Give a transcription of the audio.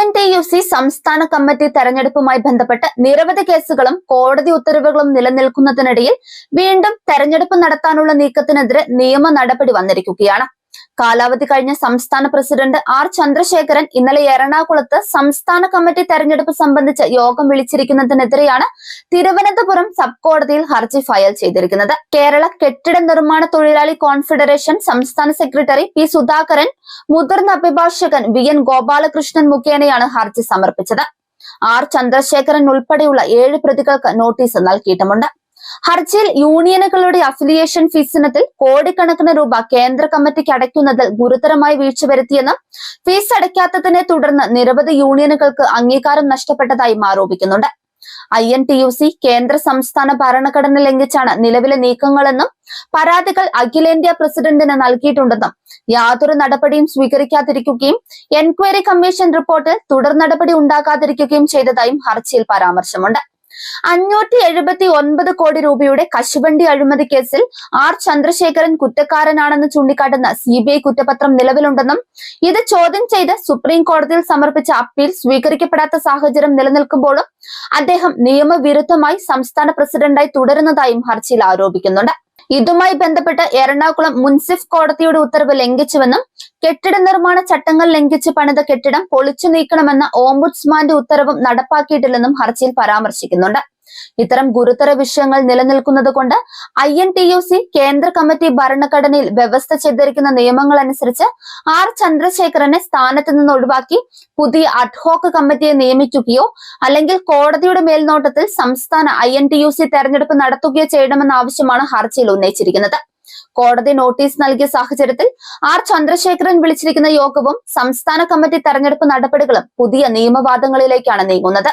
INTUC സംസ്ഥാന committee തെരഞ്ഞെടുപ്പുമായി ബന്ധപ്പെട്ട് നിരവധി കേസുകളും കോടതി ഉത്തരവുകളും നിലനിൽക്കുന്നതിനിടയിൽ വീണ്ടും തെരഞ്ഞെടുപ്പ് നടത്താനുള്ള നീക്കത്തിനെതിരെ നിയമ നടപടി വന്നിരിക്കുകയാണ്. കാലാവധി കഴിഞ്ഞ സംസ്ഥാന പ്രസിഡന്റ് R ചന്ദ്രശേഖരൻ ഇന്നലെ എറണാകുളത്ത് സംസ്ഥാന കമ്മിറ്റി തെരഞ്ഞെടുപ്പ് സംബന്ധിച്ച് യോഗം വിളിച്ചിരിക്കുന്നതിനെതിരെയാണ് തിരുവനന്തപുരം സബ് കോടതിയിൽ ഹർജി ഫയൽ ചെയ്തിരിക്കുന്നത്. കേരള കെട്ടിട നിർമ്മാണ തൊഴിലാളി കോൺഫെഡറേഷൻ സംസ്ഥാന സെക്രട്ടറി P സുധാകരൻ, മുതിർന്ന അഭിഭാഷകൻ VN ഗോപാലകൃഷ്ണൻ മുഖേനയാണ് ഹർജി സമർപ്പിച്ചത്. R ചന്ദ്രശേഖരൻ ഉൾപ്പെടെയുള്ള 7 പ്രതികൾക്ക് നോട്ടീസ് നൽകിയിട്ടുമുണ്ട്. ഹർജിയിൽ യൂണിയനുകളുടെ അഫിലിയേഷൻ ഫീസ് ഇനത്തിൽ കോടിക്കണക്കിന് രൂപ കേന്ദ്ര കമ്മിറ്റിക്ക് അടയ്ക്കുന്നതിൽ ഗുരുതരമായി വീഴ്ച വരുത്തിയെന്നും ഫീസ് അടയ്ക്കാത്തതിനെ തുടർന്ന് നിരവധി യൂണിയനുകൾക്ക് അംഗീകാരം നഷ്ടപ്പെട്ടതായും ആരോപിക്കുന്നുണ്ട്. INTUC കേന്ദ്ര സംസ്ഥാന ഭരണഘടന ലംഘിച്ചാണ് നിലവിലെ നീക്കങ്ങളെന്നും പരാതികൾ അഖിലേന്ത്യാ പ്രസിഡന്റിന് നൽകിയിട്ടുണ്ടെന്നും യാതൊരു നടപടിയും സ്വീകരിക്കാതിരിക്കുകയും എൻക്വയറി കമ്മീഷൻ റിപ്പോർട്ടിൽ തുടർ നടപടി ഉണ്ടാകാതിരിക്കുകയും ചെയ്തതായും ഹർജിയിൽ പരാമർശമുണ്ട്. 579 കോടി രൂപയുടെ കശുവണ്ടി അഴിമതി കേസിൽ R ചന്ദ്രശേഖരൻ കുറ്റക്കാരനാണെന്ന് ചൂണ്ടിക്കാട്ടുന്ന CBI കുറ്റപത്രം നിലവിലുണ്ടെന്നും ഇത് ചോദ്യം ചെയ്ത് സുപ്രീം കോടതിയിൽ സമർപ്പിച്ച അപ്പീൽ സ്വീകരിക്കപ്പെടാത്ത സാഹചര്യം നിലനിൽക്കുമ്പോഴും അദ്ദേഹം നിയമവിരുദ്ധമായി സംസ്ഥാന പ്രസിഡന്റായി തുടരുന്നതായും ഹർജിയിൽ ആരോപിക്കുന്നുണ്ട്. ഇതുമായി ബന്ധപ്പെട്ട് എറണാകുളം മുൻസിഫ് കോടതിയുടെ ഉത്തരവ് ലംഘിച്ചുവെന്നും കെട്ടിട നിർമ്മാണ ചട്ടങ്ങൾ ലംഘിച്ച് പണിത കെട്ടിടം പൊളിച്ചു നീക്കണമെന്ന ഓംബുഡ്സ്മാന്റെ ഉത്തരവും നടപ്പാക്കിയിട്ടില്ലെന്നും ഹർജിയിൽ പരാമർശിക്കുന്നുണ്ട്. ഇത്തരം ഗുരുതര വിഷയങ്ങൾ നിലനിൽക്കുന്നത് കൊണ്ട് INTUC കേന്ദ്ര കമ്മിറ്റി ഭരണഘടനയിൽ വ്യവസ്ഥ ചെയ്തിരിക്കുന്ന നിയമങ്ങൾ അനുസരിച്ച് R ചന്ദ്രശേഖരനെ സ്ഥാനത്ത് നിന്ന് ഒഴിവാക്കി പുതിയ അഡ്ഹോക്ക് കമ്മിറ്റിയെ നിയമിക്കുകയോ അല്ലെങ്കിൽ കോടതിയുടെ മേൽനോട്ടത്തിൽ സംസ്ഥാന INTUC തെരഞ്ഞെടുപ്പ് നടത്തുകയോ ചെയ്യണമെന്ന ആവശ്യമാണ് ഹർജിയിൽ ഉന്നയിച്ചിരിക്കുന്നത്. കോടതി നോട്ടീസ് നൽകിയ സാഹചര്യത്തിൽ R ചന്ദ്രശേഖരൻ വിളിച്ചിരിക്കുന്ന യോഗവും സംസ്ഥാന കമ്മിറ്റി തെരഞ്ഞെടുപ്പ് നടപടികളും പുതിയ നിയമവാദങ്ങളിലേക്കാണ് നീങ്ങുന്നത്.